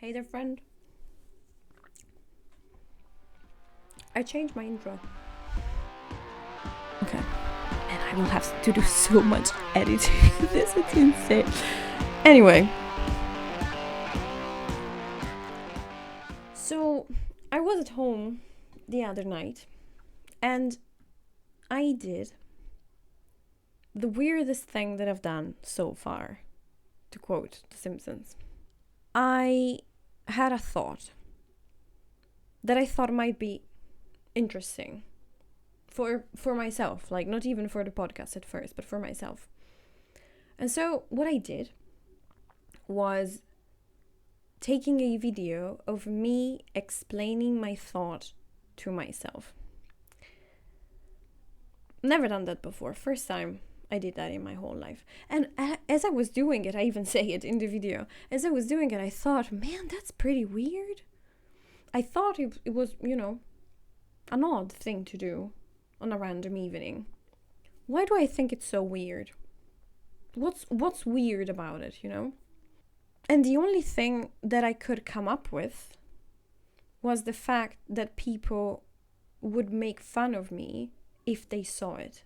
Hey there, friend. I changed my intro. Okay. And I will have to do so much editing. This is insane. Anyway. So, I was at home the other night and I did the weirdest thing that I've done so far, to quote The Simpsons. I had a thought that I thought might be interesting for myself, like not even for the podcast at first, but for myself. And so what I did was taking a video of me explaining my thought to myself. Never done that before. First time I did that in my whole life. And as I was doing it, I even say it in the video, as I was doing it, I thought, man, that's pretty weird. I thought it was, an odd thing to do on a random evening. Why do I think it's so weird? What's weird about it, And the only thing that I could come up with was the fact that people would make fun of me if they saw it.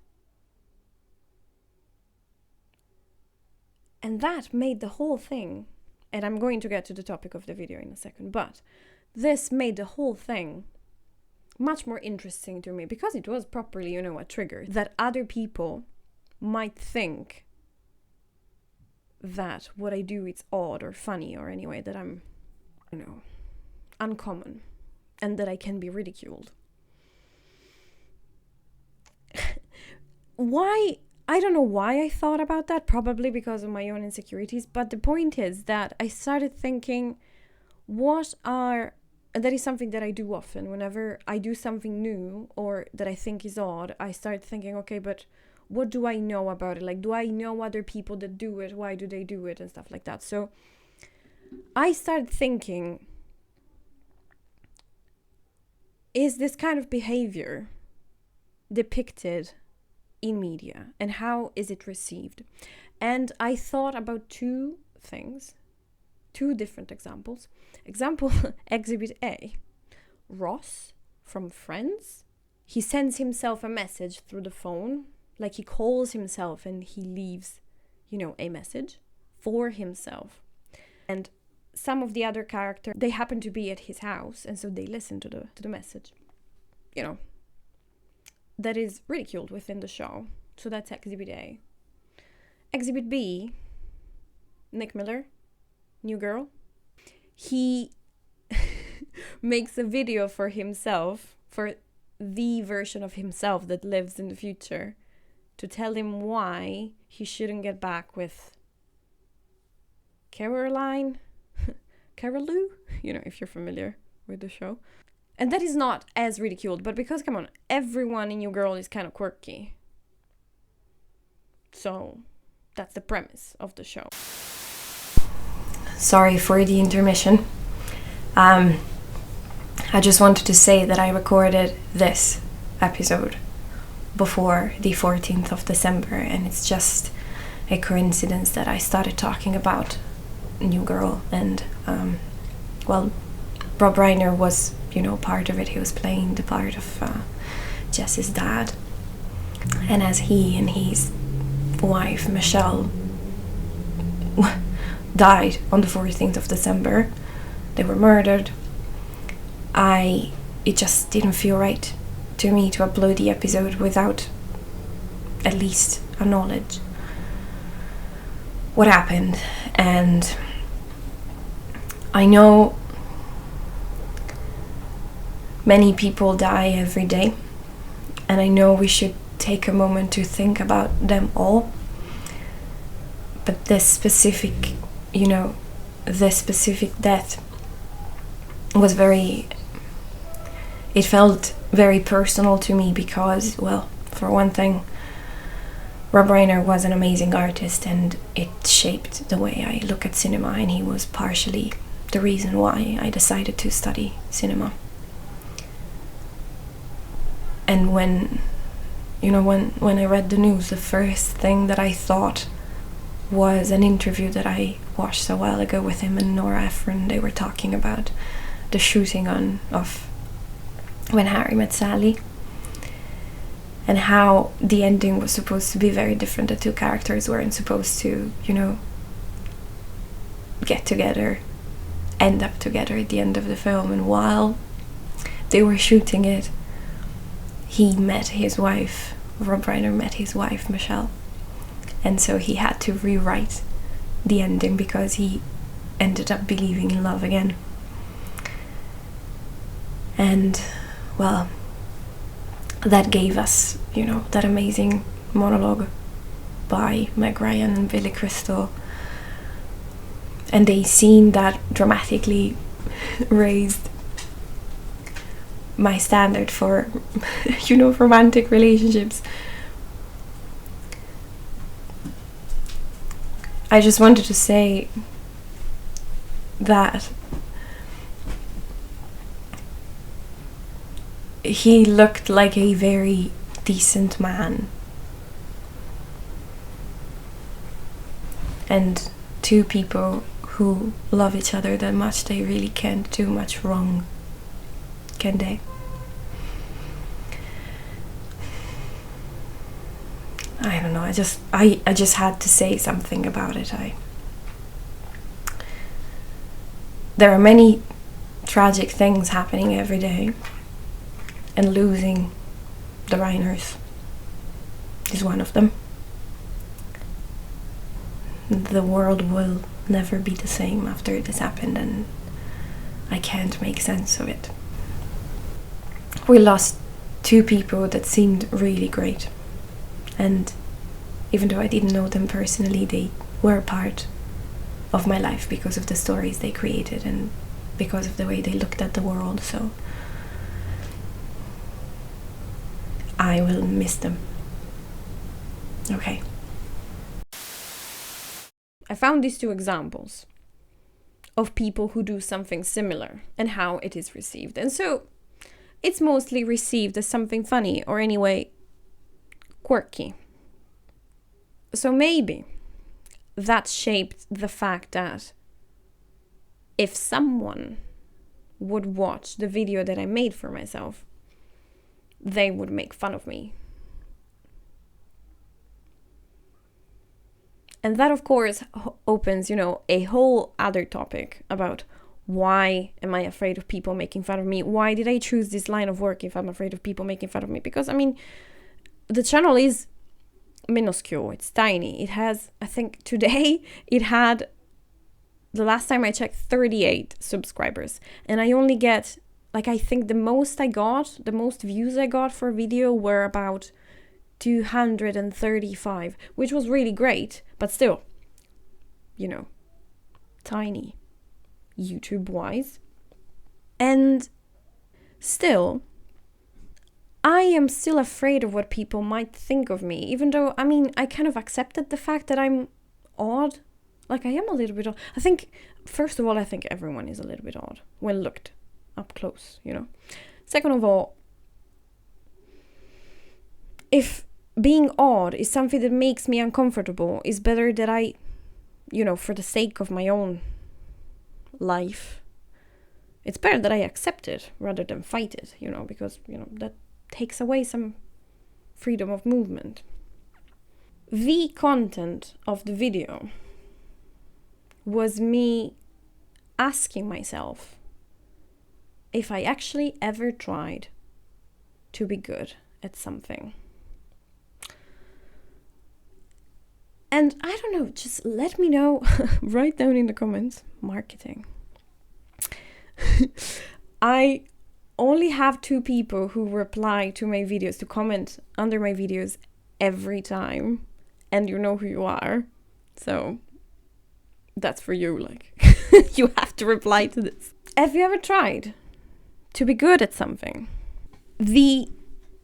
And that made the whole thing, and I'm going to get to the topic of the video in a second, but this made the whole thing much more interesting to me because it was properly, a trigger that other people might think that what I do is odd or funny, or anyway that I'm, uncommon, and that I can be ridiculed. Why? I don't know why I thought about that, probably because of my own insecurities, but the point is that I started thinking, that is something that I do often. Whenever I do something new or that I think is odd, I start thinking, okay, but what do I know about it? Like, do I know other people that do it? Why do they do it? And stuff like that. So I started thinking, is this kind of behavior depicted in media, and how is it received? And I thought about two different examples. Example Exhibit A, Ross from Friends. He sends himself a message through the phone, like he calls himself and he leaves, a message for himself. And some of the other characters, they happen to be at his house, and so they listen to the message. That is ridiculed within the show. So that's Exhibit A. Exhibit B, Nick Miller, New Girl. He makes a video for himself, for the version of himself that lives in the future, to tell him why he shouldn't get back with Carolou, if you're familiar with the show. And that is not as ridiculed, but because, come on, everyone in New Girl is kind of quirky. So, that's the premise of the show. Sorry for the intermission. I just wanted to say that I recorded this episode before the 14th of December, and it's just a coincidence that I started talking about New Girl, and, Rob Reiner was, part of it. He was playing the part of Jess's dad. And as he and his wife, Michelle, died on the 14th of December, they were murdered, it just didn't feel right to me to upload the episode without at least a knowledge what happened. And I know many people die every day, and I know we should take a moment to think about them all. But this specific death was it felt very personal to me because, well, for one thing, Rob Reiner was an amazing artist, and it shaped the way I look at cinema, and he was partially the reason why I decided to study cinema. And when I read the news, the first thing that I thought was an interview that I watched a while ago with him and Nora Ephron. They were talking about the shooting of When Harry Met Sally, and how the ending was supposed to be very different. The two characters weren't supposed to, get together, end up together at the end of the film. And while they were shooting it, he met his wife, Rob Reiner met his wife, Michelle. And so he had to rewrite the ending because he ended up believing in love again. And, well, that gave us, that amazing monologue by Meg Ryan and Billy Crystal. And a scene that dramatically raised my standard for, romantic relationships. I just wanted to say that he looked like a very decent man. And two people who love each other that much, they really can't do much wrong, can they? I don't know, I just had to say something about it. There are many tragic things happening every day, and losing the Reiners is one of them. The world will never be the same after this happened, and I can't make sense of it. We lost two people that seemed really great, and even though I didn't know them personally, they were part of my life because of the stories they created and because of the way they looked at the world. So I will miss them. Okay. I found these two examples of people who do something similar and how it is received. And so it's mostly received as something funny, or anyway, quirky. So maybe that shaped the fact that if someone would watch the video that I made for myself, they would make fun of me. And that, of course, opens, a whole other topic about why am I afraid of people making fun of me? Why did I choose this line of work if I'm afraid of people making fun of me? Because, the channel is minuscule. It's tiny. It has, I think today, it had, the last time I checked, 38 subscribers. And I only get, I think the most views I got for a video were about 235, which was really great, but still, tiny YouTube wise. And still, I am still afraid of what people might think of me, even though, I kind of accepted the fact that I'm odd. I am a little bit odd. I think, first of all, I think everyone is a little bit odd when looked up close, Second of all, if being odd is something that makes me uncomfortable, it's better that I, for the sake of my own life, it's better that I accept it rather than fight it, because, that takes away some freedom of movement. The content of the video was me asking myself if I actually ever tried to be good at something. And I don't know, just let me know, write down in the comments, marketing. I only have 2 people who reply to my videos, to comment under my videos every time, and you know who you are. So that's for you, you have to reply to this. Have you ever tried to be good at something? The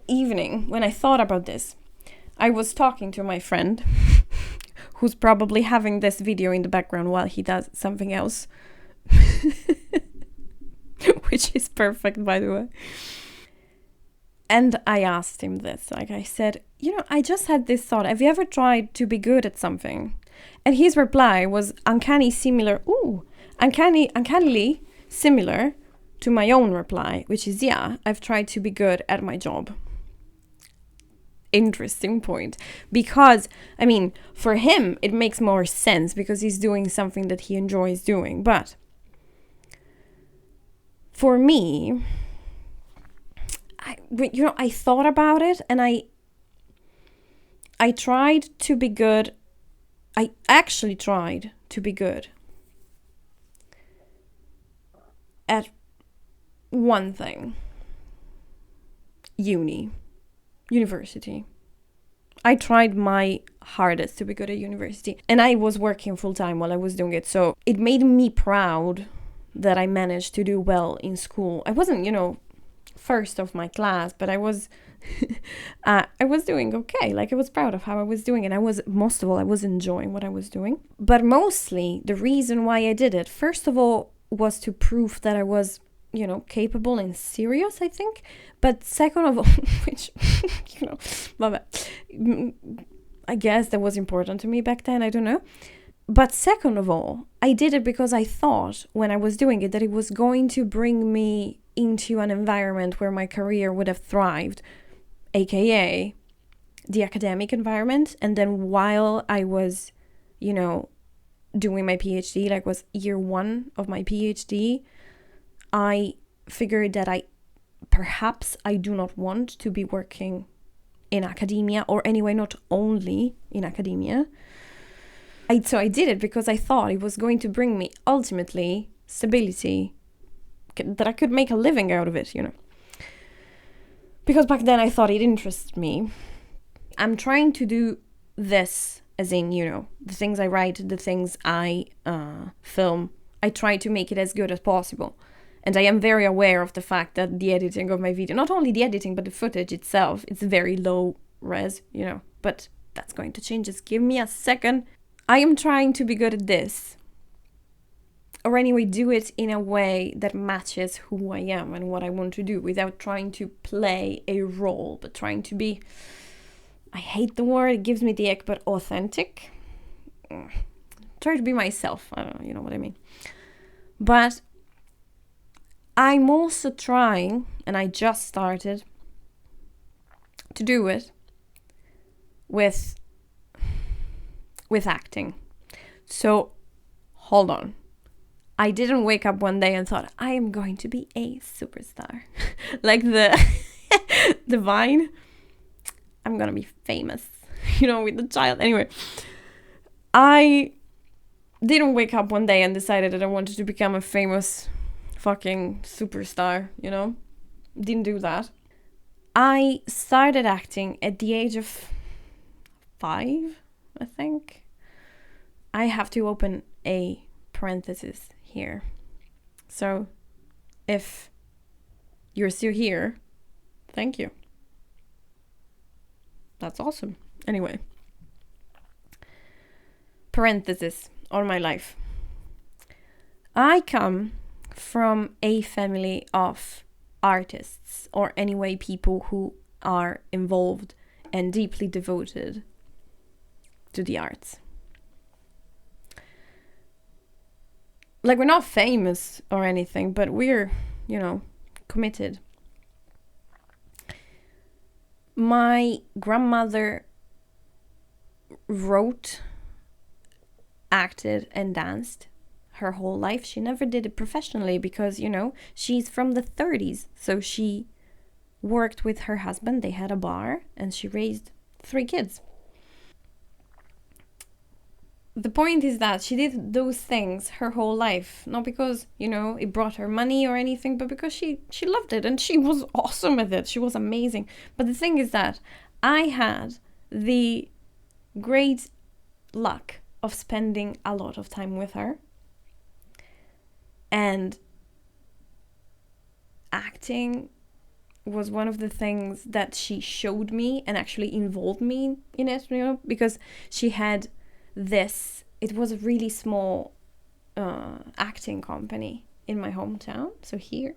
evening when I thought about this, I was talking to my friend who's probably having this video in the background while he does something else. Which is perfect, by the way. And I asked him this, I said, I just had this thought. Have you ever tried to be good at something? And his reply was uncannily similar to my own reply, which is, yeah, I've tried to be good at my job. Interesting point. Because, I mean, for him, it makes more sense because he's doing something that he enjoys doing. But for me, I thought about it and I tried to be good. I actually tried to be good at one thing. University. I tried my hardest to be good at university. And I was working full time while I was doing it. So it made me proud that I managed to do well in school. I wasn't, first of my class, but I was I was doing okay. Like, I was proud of how I was doing, and I was enjoying what I was doing. But mostly the reason why I did it, first of all, was to prove that I was, capable and serious, I think. But second of all, which, I guess that was important to me back then, I don't know. But second of all, I did it because I thought when I was doing it that it was going to bring me into an environment where my career would have thrived, aka the academic environment. And then while I was, doing my PhD, like was year 1 of my PhD, I figured that I do not want to be working in academia, or anyway, not only in academia. So I did it because I thought it was going to bring me ultimately stability, that I could make a living out of it, Because back then I thought it interested me. I'm trying to do this, as in, the things I write, the things I film, I try to make it as good as possible. And I am very aware of the fact that the editing of my video, not only the editing, but the footage itself, it's very low res, But that's going to change. Just give me a second. I am trying to be good at this. Or anyway, do it in a way that matches who I am and what I want to do, without trying to play a role, but trying to be, I hate the word, it gives me the ick, but authentic. Try to be myself. I don't know, you know what I mean. But I'm also trying, and I just started to do it with acting. So, hold on. I didn't wake up one day and thought, I am going to be a superstar. Like the Vine. I'm gonna be famous, with the child. Anyway, I didn't wake up one day and decided that I wanted to become a famous fucking superstar, Didn't do that. I started acting at the age of 5, I think. I have to open a parenthesis here. So, if you're still here, thank you. That's awesome. Anyway. Parenthesis on my life. I come from a family of artists, or anyway, people who are involved and deeply devoted to the arts. Like, we're not famous or anything, but we're, committed. My grandmother wrote, acted, and danced her whole life. She never did it professionally because, she's from the 30s. So she worked with her husband. They had a bar and she raised 3 kids. The point is that she did those things her whole life, not because, it brought her money or anything, but because she loved it and she was awesome at it. She was amazing. But the thing is that I had the great luck of spending a lot of time with her. And acting was one of the things that she showed me and actually involved me in it, because she had it was a really small acting company in my hometown, so here.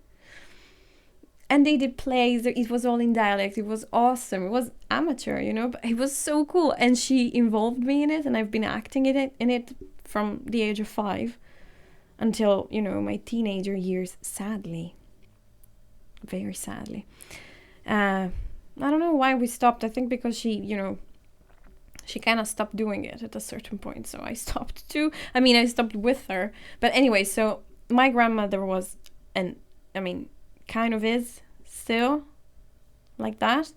And they did plays. It was all in dialect. It was awesome. It was amateur, but it was so cool. And she involved me in it, and I've been acting in it from the age of 5 until, my teenager years, sadly. Very sadly. I don't know why we stopped. I think because she kind of stopped doing it at a certain point. So I stopped too. I stopped with her. But anyway, so my grandmother was, and kind of is still like that.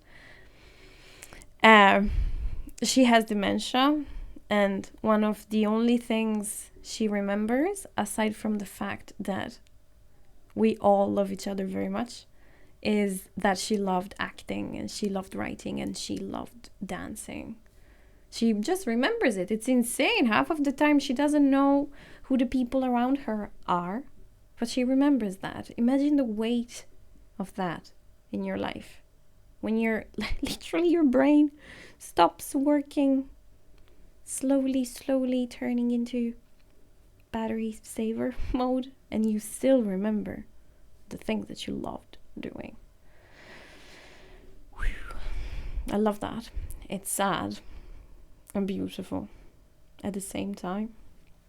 She has dementia, and one of the only things she remembers, aside from the fact that we all love each other very much, is that she loved acting, and she loved writing, and she loved dancing. She just remembers it. It's insane. Half of the time she doesn't know who the people around her are, but she remembers that. Imagine the weight of that in your life. When you're literally, your brain stops working, slowly turning into battery saver mode, and you still remember the things that you loved doing. Whew. I love that. It's sad and beautiful at the same time.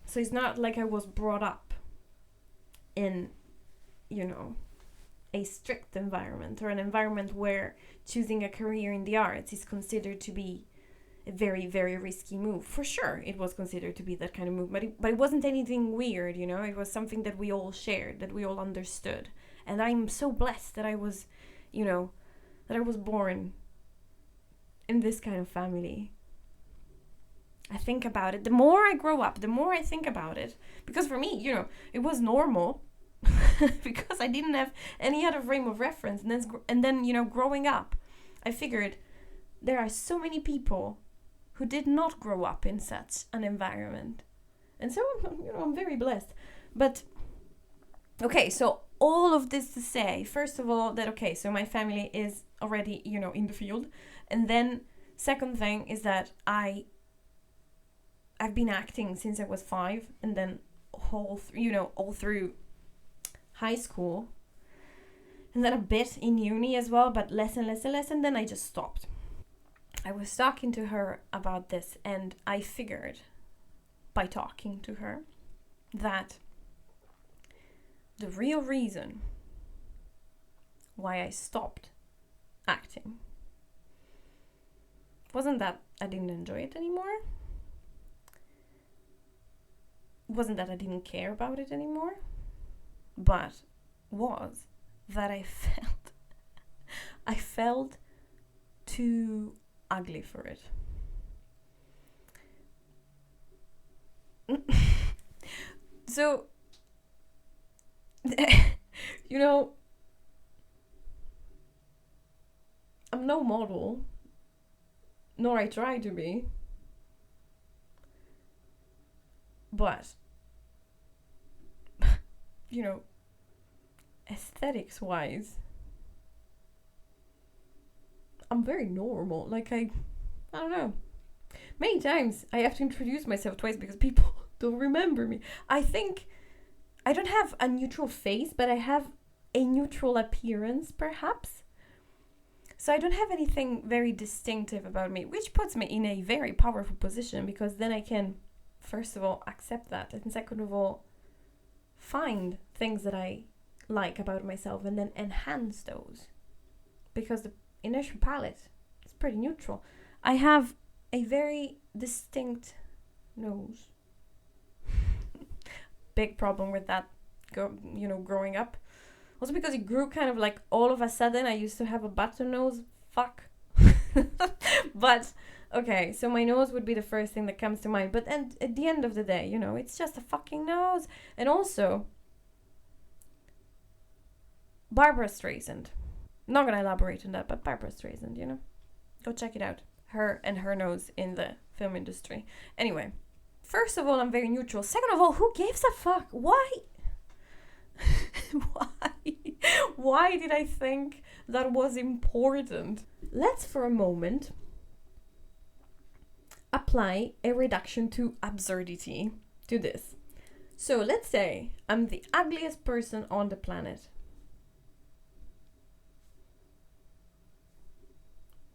So it's not like I was brought up in, a strict environment, or an environment where choosing a career in the arts is considered to be a very, very risky move. For sure, it was considered to be that kind of move, but it wasn't anything weird, It was something that we all shared, that we all understood. And I'm so blessed that I was, that I was born in this kind of family. I think about it. The more I grow up, the more I think about it. Because for me, it was normal. Because I didn't have any other frame of reference. And then, growing up, I figured there are so many people who did not grow up in such an environment. And so, I'm very blessed. But, okay, so all of this to say, first of all, that, okay, so my family is already, in the field. And then, second thing is that I've been acting since I was 5, and then all through high school, and then a bit in uni as well, but less and less, and then I just stopped. I was talking to her about this, and I figured by talking to her that the real reason why I stopped acting wasn't that I didn't enjoy it anymore. Wasn't that I didn't care about it anymore, but was that I felt too ugly for it. So, I'm no model, nor I try to be, but aesthetics wise, I'm very normal. Like I don't know. Many times I have to introduce myself twice because people don't remember me. I think I don't have a neutral face, but I have a neutral appearance, perhaps. So I don't have anything very distinctive about me, which puts me in a very powerful position, because then I can, first of all, accept that, and second of all, find things that I like about myself and then enhance those, because the initial palette is pretty neutral. I have a very distinct nose. Big problem with that, growing up. Also because it grew kind of like all of a sudden. I used to have a button nose. Fuck. But okay, so my nose would be the first thing that comes to mind. But at the end of the day, it's just a fucking nose. And also, Barbara Streisand. Not gonna elaborate on that, but Barbara Streisand, Go check it out. Her and her nose in the film industry. Anyway, first of all, I'm very neutral. Second of all, who gives a fuck? Why? Why did I think that was important? Let's for a moment apply a reduction to absurdity to this. So let's say I'm the ugliest person on the planet.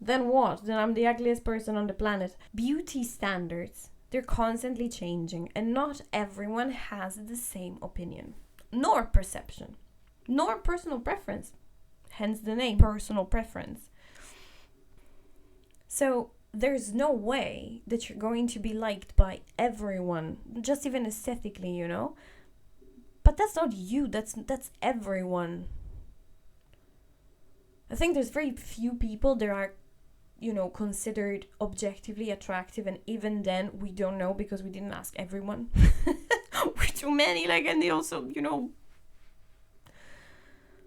then what? Then I'm the ugliest person on the planet. Beauty standards, they're constantly changing, and not everyone has the same opinion, nor perception, nor personal preference. Hence the name, personal preference. So there's no way that you're going to be liked by everyone, just even aesthetically, you know? But that's not you, that's everyone. I think there's very few people that are, you know, considered objectively attractive, and even then we don't know because we didn't ask everyone. We're too many, like, and they also, you know,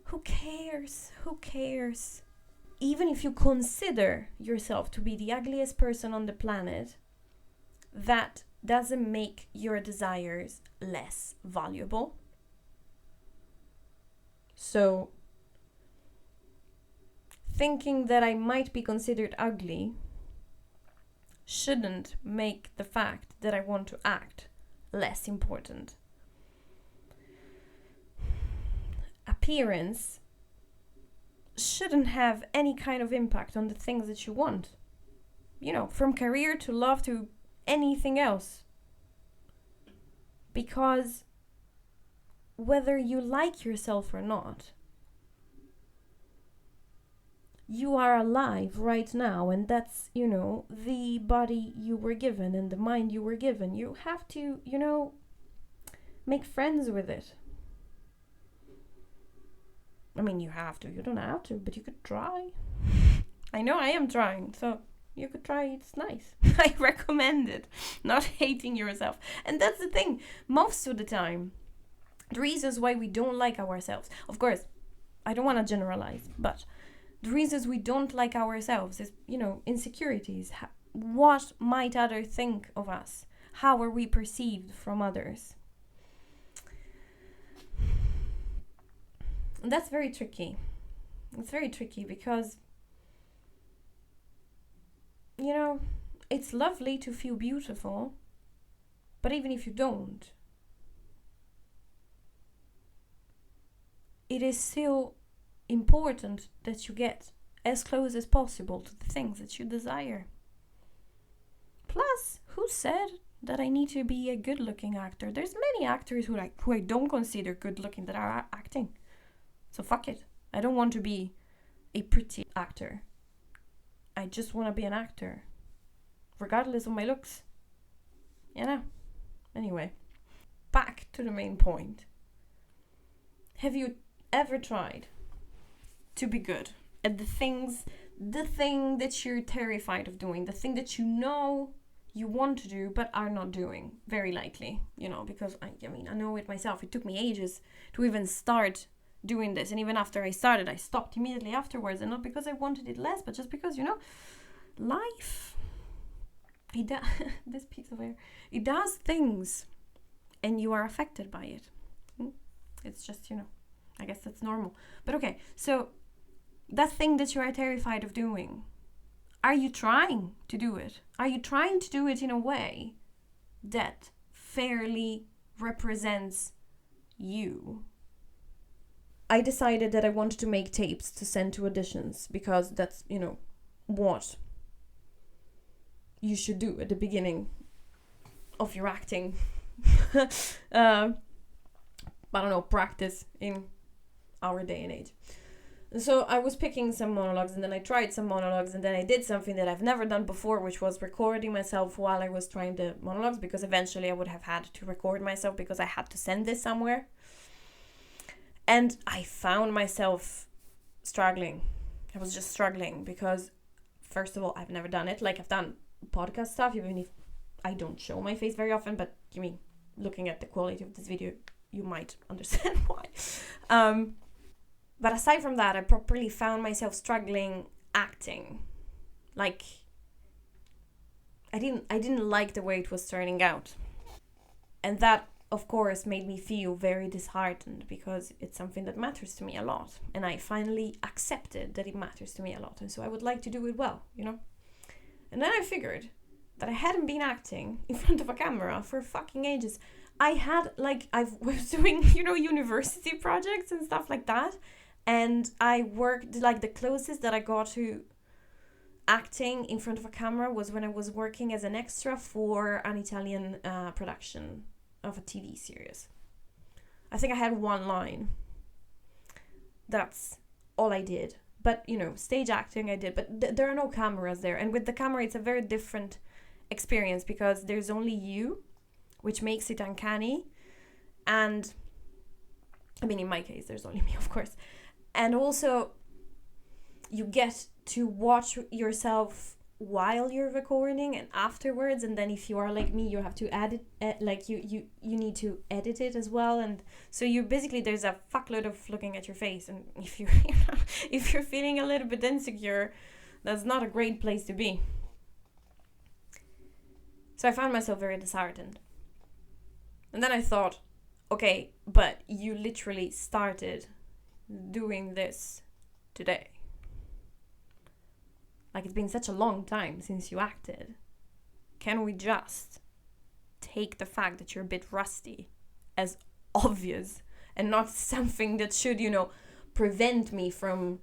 who cares? Even if you consider yourself to be the ugliest person on the planet, that doesn't make your desires less valuable. So, thinking that I might be considered ugly shouldn't make the fact that I want to act less important. Appearance shouldn't have any kind of impact on the things that you want. You know, from career to love to anything else. Because whether you like yourself or not, you are alive right now, and that's, you know, the body you were given and the mind you were given. You have to, you know, make friends with it. I mean, you have to. You don't have to, but you could try. I know I am trying, so you could try. It's nice. I recommend it. Not hating yourself. And that's the thing. Most of the time, the reasons why we don't like ourselves, of course, I don't want to generalize, but the reasons we don't like ourselves is, you know, insecurities. What might others think of us? How are we perceived from others? And that's very tricky. It's very tricky because, you know, it's lovely to feel beautiful, but even if you don't, it is still important that you get as close as possible to the things that you desire. Plus, who said that I need to be a good-looking actor? There's many actors who I don't consider good-looking that are acting. So fuck it. I don't want to be a pretty actor. I just want to be an actor, regardless of my looks. You know? Anyway, back to the main point. Have you ever tried to be good at the thing that you're terrified of doing, the thing that you know you want to do but are not doing? Very likely, you know, because I know it myself. It took me ages to even start doing this, and even after I started, I stopped immediately afterwards, and not because I wanted it less, but just because, you know, life, this piece of air, it does things, and you are affected by it. It's just, you know, I guess that's normal. But okay, so that thing that you are terrified of doing, are you trying to do it? Are you trying to do it in a way that fairly represents you? I decided that I wanted to make tapes to send to auditions because that's, you know, what you should do at the beginning of your acting. I don't know, practice in our day and age. And so I was picking some monologues, and then I tried some monologues, and then I did something that I've never done before, which was recording myself while I was trying the monologues, because eventually I would have had to record myself because I had to send this somewhere. And I found myself struggling. I was just struggling because, first of all, I've never done it. Like, I've done podcast stuff, even if I don't show my face very often, but you mean, looking at the quality of this video, you might understand why. But aside from that, I properly found myself struggling acting. Like, I didn't like the way it was turning out. And that, of course, made me feel very disheartened because it's something that matters to me a lot. And I finally accepted that it matters to me a lot. And so I would like to do it well, you know? And then I figured that I hadn't been acting in front of a camera for fucking ages. I was doing, you know, university projects and stuff like that. And I worked, like, the closest that I got to acting in front of a camera was when I was working as an extra for an Italian production of a TV series. I think I had one line. That's all I did. But, stage acting I did. But there are no cameras there. And with the camera, it's a very different experience because there's only you, which makes it uncanny. And, in my case, there's only me, of course. And also, you get to watch yourself while you're recording and afterwards, and then if you are like me, you have to edit, you need to edit it as well, and so you basically, there's a fuckload of looking at your face, and if you're feeling a little bit insecure, that's not a great place to be. So I found myself very disheartened, and then I thought, okay, but you literally started doing this today. Like, it's been such a long time since you acted. Can we just take the fact that you're a bit rusty as obvious and not something that should, prevent me from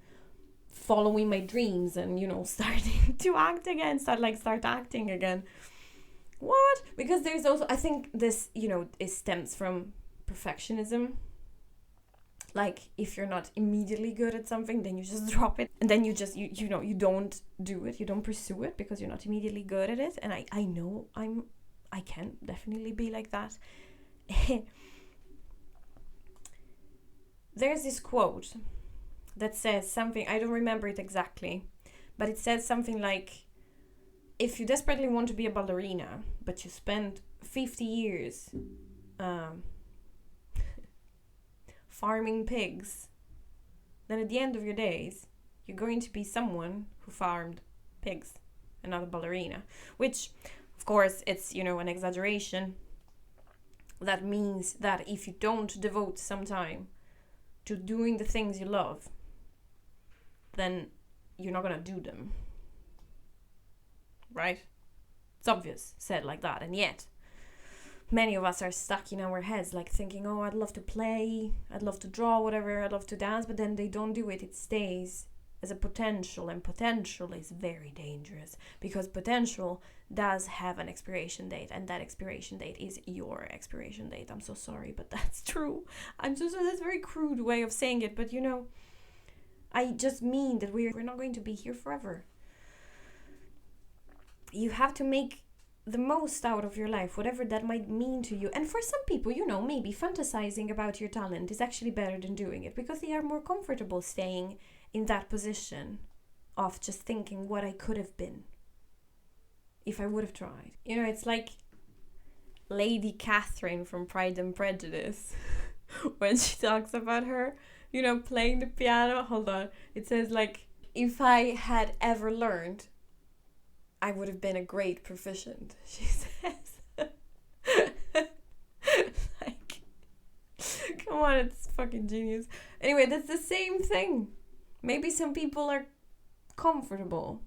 following my dreams and, starting to act again, start acting again? What? Because there's also, I think this, it stems from perfectionism. Like, if you're not immediately good at something, then you just drop it. And then you just, you don't do it. You don't pursue it because you're not immediately good at it. And I know I can definitely be like that. There's this quote that says something, I don't remember it exactly, but it says something like, if you desperately want to be a ballerina, but you spend 50 years farming pigs, then at the end of your days, you're going to be someone who farmed pigs and not a ballerina. Which, of course, it's, an exaggeration. That means that if you don't devote some time to doing the things you love, then you're not going to do them. Right? It's obvious, said like that, and yet many of us are stuck in our heads, like thinking, oh, I'd love to play, I'd love to draw, whatever, I'd love to dance, but then they don't do it. It stays as a potential, and potential is very dangerous because potential does have an expiration date, and that expiration date is your expiration date. I'm so sorry, but that's true. That's a very crude way of saying it, but I just mean that we're not going to be here forever. You have to make the most out of your life, whatever that might mean to you. And for some people, maybe fantasizing about your talent is actually better than doing it because they are more comfortable staying in that position of just thinking what I could have been if I would have tried. It's like Lady Catherine from Pride and Prejudice when she talks about her, playing the piano. Hold on. It says, like, if I had ever learned, I would have been a great proficient, she says. Like, come on, it's fucking genius. Anyway, that's the same thing. Maybe some people are comfortable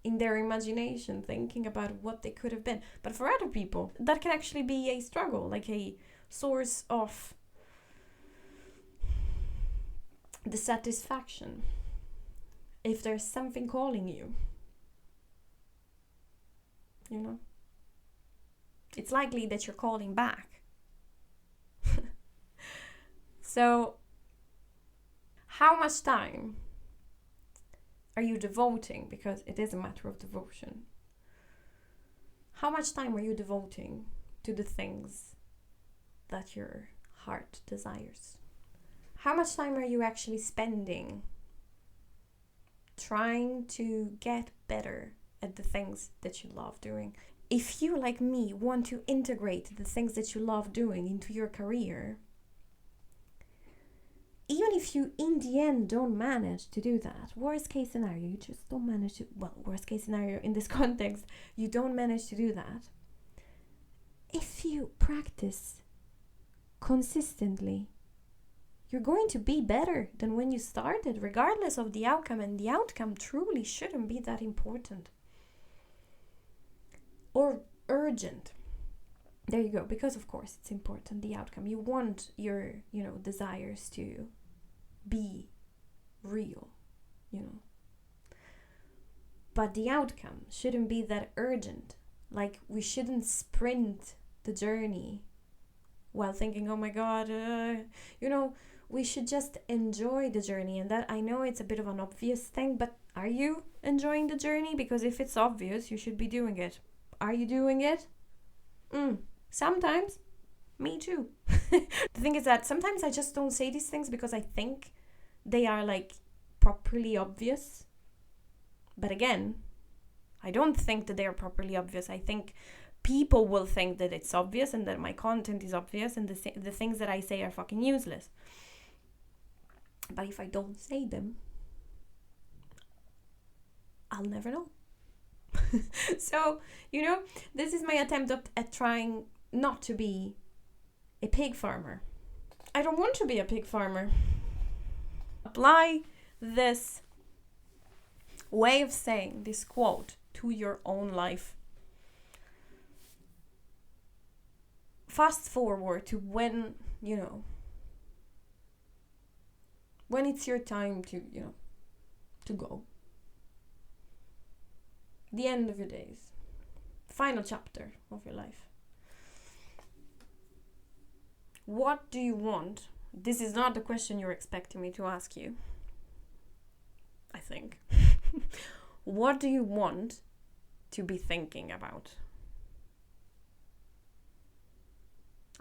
in their imagination thinking about what they could have been. But for other people, that can actually be a struggle, like a source of dissatisfaction. If there's something calling you, it's likely that you're calling back. So, how much time are you devoting? Because it is a matter of devotion. How much time are you devoting to the things that your heart desires? How much time are you actually spending trying to get better at the things that you love doing? If you, like me, want to integrate the things that you love doing into your career, even if you in the end don't manage to do that, worst case scenario, you just don't manage to, worst case scenario in this context, you don't manage to do that. If you practice consistently, you're going to be better than when you started, regardless of the outcome, and the outcome truly shouldn't be that important or urgent. There you go, because of course it's important, the outcome. You want your, desires to be real, But the outcome shouldn't be that urgent. Like, we shouldn't sprint the journey while thinking, oh my God, we should just enjoy the journey. And that, I know it's a bit of an obvious thing, but are you enjoying the journey? Because if it's obvious, you should be doing it. Are you doing it? Sometimes. Me too. The thing is that sometimes I just don't say these things because I think they are like properly obvious. But again, I don't think that they are properly obvious. I think people will think that it's obvious and that my content is obvious and the things that I say are fucking useless. But if I don't say them, I'll never know. So, this is my attempt at trying not to be a pig farmer. I don't want to be a pig farmer. Apply this way of saying, this quote, to your own life. Fast forward to when it's your time to go. The end of your days. Final chapter of your life. What do you want? This is not the question you're expecting me to ask you, I think. What do you want to be thinking about?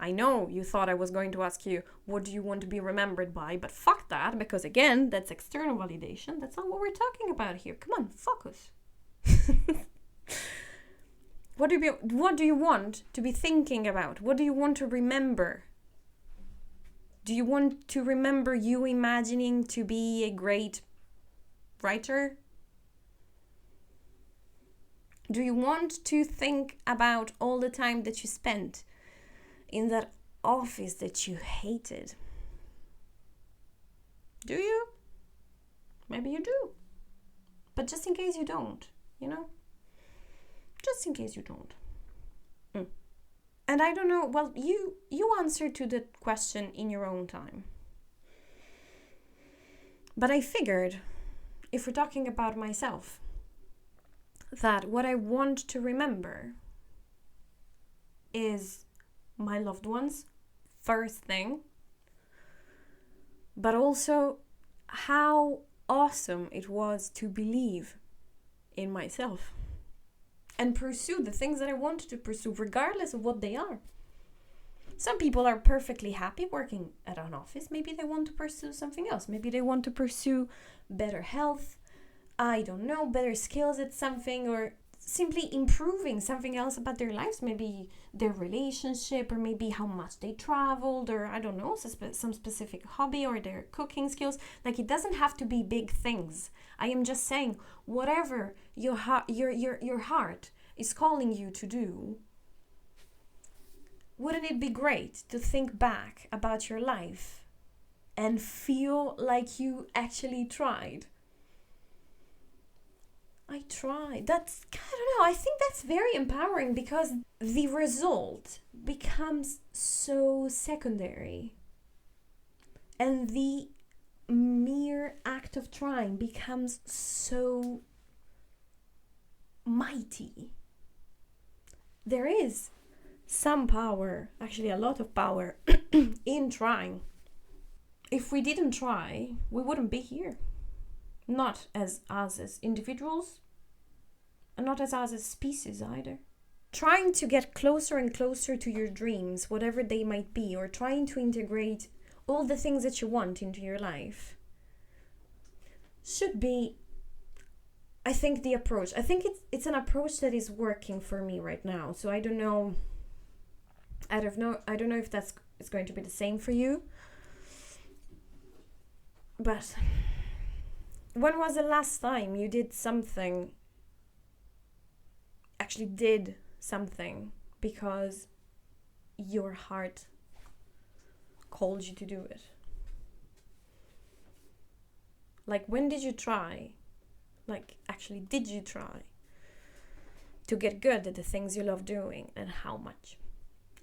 I know you thought I was going to ask you, what do you want to be remembered by? But fuck that, because again, that's external validation. That's not what we're talking about here. Come on, focus. What do you want to be thinking about? What do you want to remember? Do you want to remember you imagining to be a great writer? Do you want to think about all the time that you spent in that office that you hated? Do you? Maybe you do. But just in case you don't, Just in case you don't. And I don't know, well, you answer to the question in your own time. But I figured, if we're talking about myself, that what I want to remember is my loved ones, first thing, but also how awesome it was to believe in myself and pursue the things that I wanted to pursue, regardless of what they are. Some people are perfectly happy working at an office. Maybe they want to pursue something else. Maybe they want to pursue better health, I don't know, better skills at something, or simply improving something else about their lives. Maybe their relationship, or maybe how much they traveled, or I don't know, some specific hobby, or their cooking skills. Like, it doesn't have to be big things. I am just saying, whatever your heart is calling you to do, wouldn't it be great to think back about your life and feel like you actually tried? I tried. I don't know, I think that's very empowering, because the result becomes so secondary. And the mere act of trying becomes so mighty. There is some power, actually a lot of power, in trying. If we didn't try, we wouldn't be here. Not as us as individuals, and not as us as species either. Trying to get closer and closer to your dreams, whatever they might be, or trying to integrate all the things that you want into your life, should be, I think, the approach. I think it's an approach that is working for me right now. So I don't know if it's going to be the same for you. But when was the last time you did something because your heart called you to do it? Like, when did you try? Like, actually, did you try to get good at the things you love doing, and how much?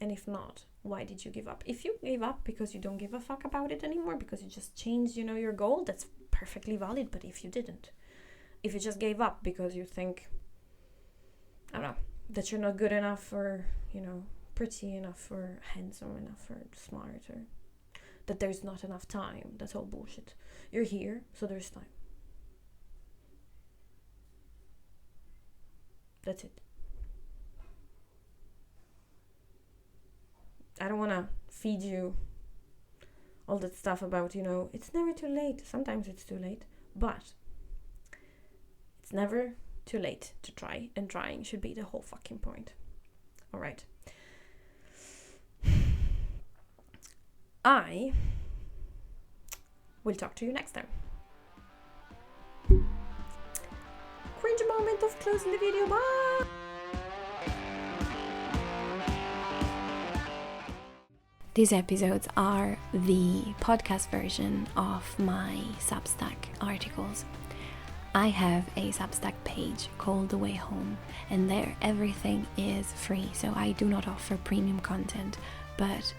And if not, why did you give up? If you gave up because you don't give a fuck about it anymore, because you just changed, your goal, that's perfectly valid. But if you didn't, if you just gave up because you think, I don't know, that you're not good enough, or, you know, pretty enough, or handsome enough, or smart, or that there's not enough time, that's all bullshit. You're here, so there's time. That's it. I don't want to feed you all that stuff about, you know, it's never too late. Sometimes it's too late, but it's never too late to try, and trying should be the whole fucking point. All right. I will talk to you next time. Cringe moment of closing the video. Bye! These episodes are the podcast version of my Substack articles. I have a Substack page called The Way Home, and there everything is free, so I do not offer premium content, but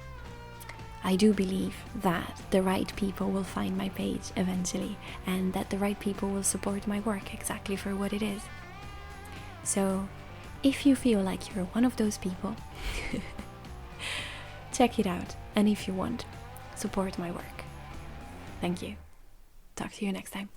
I do believe that the right people will find my page eventually, and that the right people will support my work exactly for what it is. So if you feel like you're one of those people, check it out, and if you want, support my work. Thank you. Talk to you next time.